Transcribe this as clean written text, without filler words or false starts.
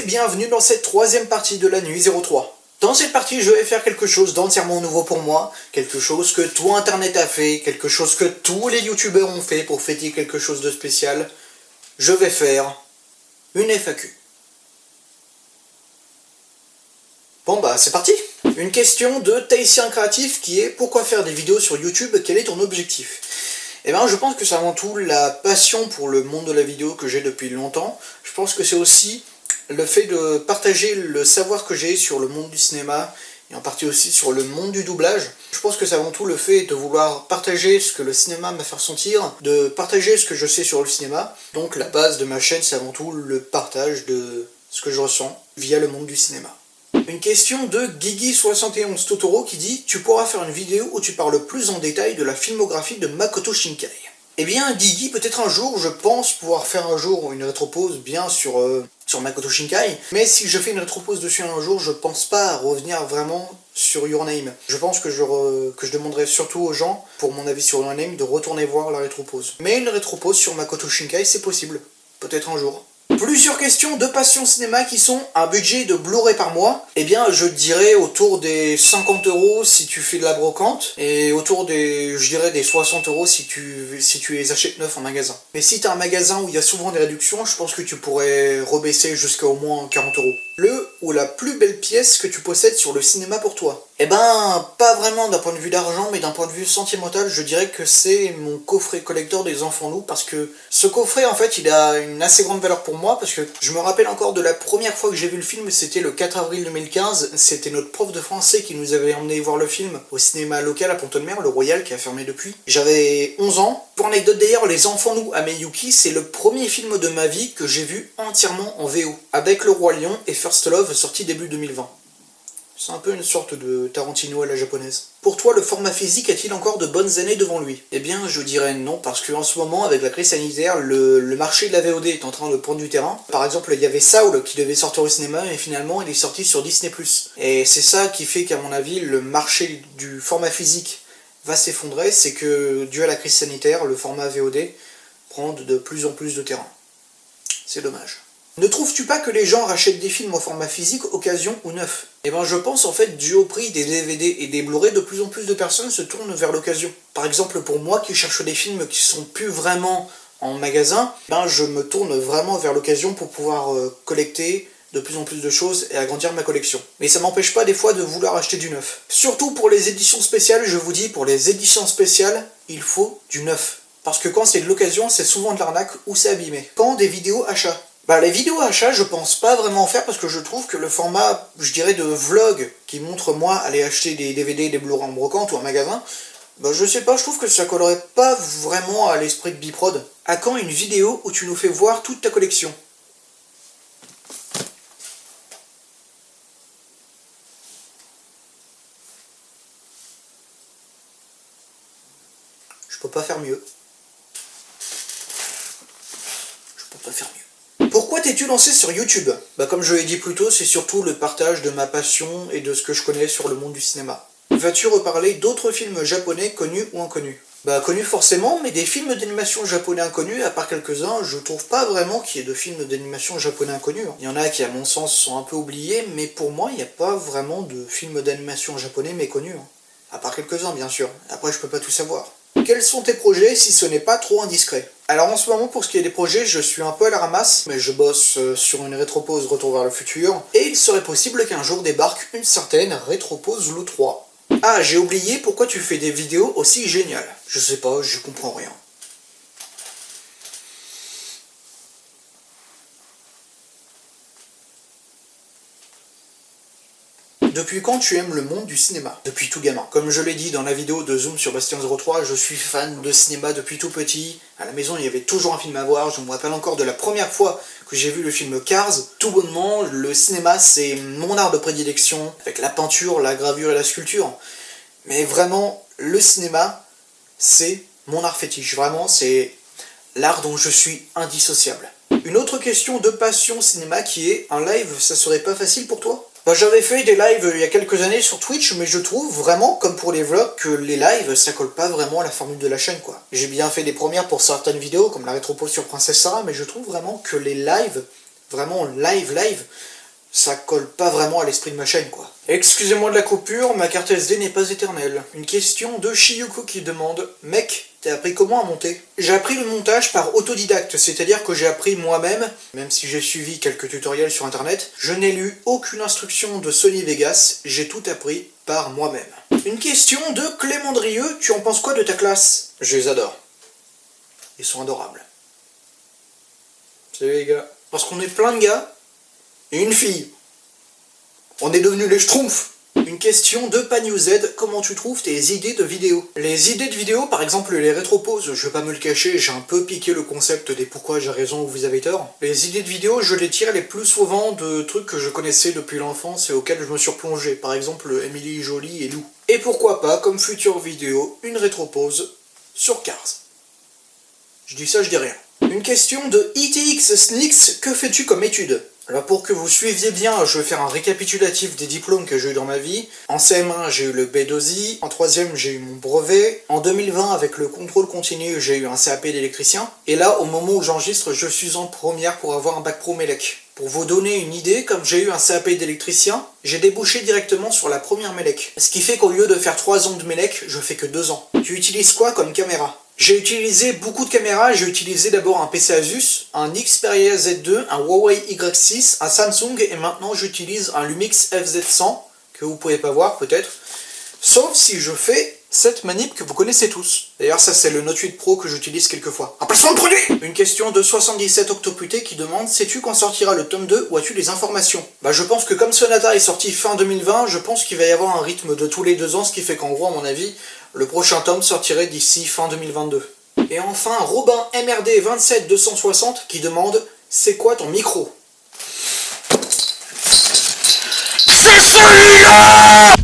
et bienvenue dans cette troisième partie de la nuit 03. Dans cette partie, je vais faire quelque chose d'entièrement nouveau pour moi, quelque chose que tout internet a fait, quelque chose que tous les youtubeurs ont fait pour fêter quelque chose de spécial. Je vais faire une FAQ. Bon bah c'est parti. Une question de Tahitien Créatif qui est: pourquoi faire des vidéos sur YouTube, quel est ton objectif? Eh ben je pense que c'est avant tout la passion pour le monde de la vidéo que j'ai depuis longtemps. Je pense que c'est aussi le fait de partager le savoir que j'ai sur le monde du cinéma, et en partie aussi sur le monde du doublage. Je pense que c'est avant tout le fait de vouloir partager ce que le cinéma m'a fait ressentir, de partager ce que je sais sur le cinéma. Donc la base de ma chaîne, c'est avant tout le partage de ce que je ressens via le monde du cinéma. Une question de Guigui71 Totoro qui dit: tu pourras faire une vidéo où tu parles plus en détail de la filmographie de Makoto Shinkai. Eh bien Guigui, peut-être un jour, je pense pouvoir faire un jour une rétropause bien sur Makoto Shinkai, mais si je fais une rétropause dessus un jour, je pense pas revenir vraiment sur Your Name. Je pense que je demanderai surtout aux gens, pour mon avis sur Your Name, de retourner voir la rétropause. Mais une rétropause sur Makoto Shinkai, c'est possible. Peut-être un jour. Plusieurs questions de Passion Cinéma qui sont: un budget de Blu-ray par mois. Eh bien, je dirais autour des 50 € si tu fais de la brocante, et autour des, je dirais, des 60 € si tu les achètes neufs en magasin. Mais si t'as un magasin où il y a souvent des réductions, je pense que tu pourrais rebaisser jusqu'à au moins 40 €. Le ou la plus belle pièce que tu possèdes sur le cinéma pour toi? Eh ben, pas vraiment d'un point de vue d'argent, mais d'un point de vue sentimental, je dirais que c'est mon coffret collector des Enfants Loups, parce que ce coffret, en fait, il a une assez grande valeur pour moi, parce que je me rappelle encore de la première fois que j'ai vu le film, c'était le 4 avril 2015, c'était notre prof de français qui nous avait emmené voir le film au cinéma local à Pont-de-Mer, le Royal, qui a fermé depuis. J'avais 11 ans. Pour anecdote d'ailleurs, Les Enfants Loups à Miyuki, c'est le premier film de ma vie que j'ai vu entièrement en VO, avec Le Roi Lion et First Love, sorti début 2020. C'est un peu une sorte de Tarantino à la japonaise. Pour toi, le format physique a-t-il encore de bonnes années devant lui? Eh bien, je dirais non, parce qu'en ce moment, avec la crise sanitaire, le marché de la VOD est en train de prendre du terrain. Par exemple, il y avait Saul qui devait sortir au cinéma, et finalement, il est sorti sur Disney+. Et c'est ça qui fait qu'à mon avis, le marché du format physique va s'effondrer, c'est que, dû à la crise sanitaire, le format VOD prend de plus en plus de terrain. C'est dommage. Ne trouves-tu pas que les gens rachètent des films en format physique, occasion ou neuf? Eh ben je pense en fait, dû au prix des DVD et des Blu-ray, de plus en plus de personnes se tournent vers l'occasion. Par exemple pour moi qui cherche des films qui sont plus vraiment en magasin, ben je me tourne vraiment vers l'occasion pour pouvoir collecter de plus en plus de choses et agrandir ma collection. Mais ça m'empêche pas des fois de vouloir acheter du neuf. Surtout pour les éditions spéciales, je vous dis, pour les éditions spéciales, il faut du neuf. Parce que quand c'est de l'occasion, c'est souvent de l'arnaque ou c'est abîmé. Quand des vidéos achats. Bah les vidéos achats, je pense pas vraiment en faire, parce que je trouve que le format, je dirais, de vlog qui montre moi aller acheter des DVD, des Blu-ray en brocante ou en magasin, bah je sais pas, je trouve que ça collerait pas vraiment à l'esprit de Biprod. À quand une vidéo où tu nous fais voir toute ta collection? Je peux pas faire mieux. Je peux pas faire mieux. Pourquoi t'es-tu lancé sur YouTube? Bah comme je l'ai dit plus tôt, c'est surtout le partage de ma passion et de ce que je connais sur le monde du cinéma. Vas-tu reparler d'autres films japonais connus ou inconnus? Bah connus forcément, mais des films d'animation japonais inconnus, à part quelques-uns, je trouve pas vraiment qu'il y ait de films d'animation japonais inconnus. Il y en a qui à mon sens sont un peu oubliés, mais pour moi il n'y a pas vraiment de films d'animation japonais méconnus. À part quelques-uns bien sûr, après je peux pas tout savoir. Quels sont tes projets si ce n'est pas trop indiscret? Alors en ce moment, pour ce qui est des projets, je suis un peu à la ramasse, mais je bosse sur une rétropause Retour vers le futur, et il serait possible qu'un jour débarque une certaine rétropause Loup 3. Ah, j'ai oublié, pourquoi tu fais des vidéos aussi géniales? Je sais pas, je comprends rien. Depuis quand tu aimes le monde du cinéma? Depuis tout gamin. Comme je l'ai dit dans la vidéo de Zoom sur Bastien03, je suis fan de cinéma depuis tout petit. À la maison, il y avait toujours un film à voir. Je me rappelle encore de la première fois que j'ai vu le film Cars. Tout bonnement, le cinéma, c'est mon art de prédilection, avec la peinture, la gravure et la sculpture. Mais vraiment, le cinéma, c'est mon art fétiche. Vraiment, c'est l'art dont je suis indissociable. Une autre question de Passion Cinéma qui est: un live, ça serait pas facile pour toi? Bah, j'avais fait des lives il y a quelques années sur Twitch, mais je trouve vraiment, comme pour les vlogs, que les lives, ça colle pas vraiment à la formule de la chaîne, quoi. J'ai bien fait des premières pour certaines vidéos, comme la rétropause sur Princesse Sarah, mais je trouve vraiment que les lives vraiment live, ça colle pas vraiment à l'esprit de ma chaîne, quoi. Excusez-moi de la coupure, ma carte SD n'est pas éternelle. Une question de Shiyuko qui demande « Mec, t'as appris comment à monter ?» J'ai appris le montage par autodidacte, c'est-à-dire que j'ai appris moi-même, même si j'ai suivi quelques tutoriels sur internet, je n'ai lu aucune instruction de Sony Vegas, j'ai tout appris par moi-même. Une question de Clément Drieux, tu en penses quoi de ta classe? Je les adore. Ils sont adorables. Salut les gars. Parce qu'on est plein de gars, et une fille. On est devenus les schtroumpfs. Une question de PanewZ, comment tu trouves tes idées de vidéos? Les idées de vidéos, par exemple les rétropauses, je vais pas me le cacher, j'ai un peu piqué le concept des pourquoi j'ai raison ou vous avez tort. Les idées de vidéos, je les tire les plus souvent de trucs que je connaissais depuis l'enfance et auxquels je me suis replongé, par exemple Emily Jolie et Lou. Et pourquoi pas, comme future vidéo, une rétropause sur Cars. Je dis ça, je dis rien. Une question de ITX Snix, que fais-tu comme étude? Alors pour que vous suiviez bien, je vais faire un récapitulatif des diplômes que j'ai eu dans ma vie. En CM1, j'ai eu le B2I, en 3ème, j'ai eu mon brevet. En 2020, avec le contrôle continu, j'ai eu un CAP d'électricien. Et là, au moment où j'enregistre, je suis en première pour avoir un bac pro Mélec. Pour vous donner une idée, comme j'ai eu un CAP d'électricien, j'ai débouché directement sur la première Mélec. Ce qui fait qu'au lieu de faire 3 ans de Mélec, je fais que 2 ans. Tu utilises quoi comme caméra? J'ai utilisé beaucoup de caméras, j'ai utilisé d'abord un PC Asus, un Xperia Z2, un Huawei Y6, un Samsung et maintenant j'utilise un Lumix FZ100, que vous pouvez pas voir peut-être, sauf si je fais cette manip que vous connaissez tous. D'ailleurs ça c'est le Note 8 Pro que j'utilise quelquefois. Un placement de produit! Une question de 77 octoputé qui demande « Sais-tu quand sortira le tome 2 ou as-tu des informations ?» Bah je pense que comme Sonata est sorti fin 2020, je pense qu'il va y avoir un rythme de tous les 2 ans, ce qui fait qu'en gros à mon avis, le prochain tome sortirait d'ici fin 2022. Et enfin, Robin MRD 27260 qui demande « C'est quoi ton micro ?» C'est celui-là!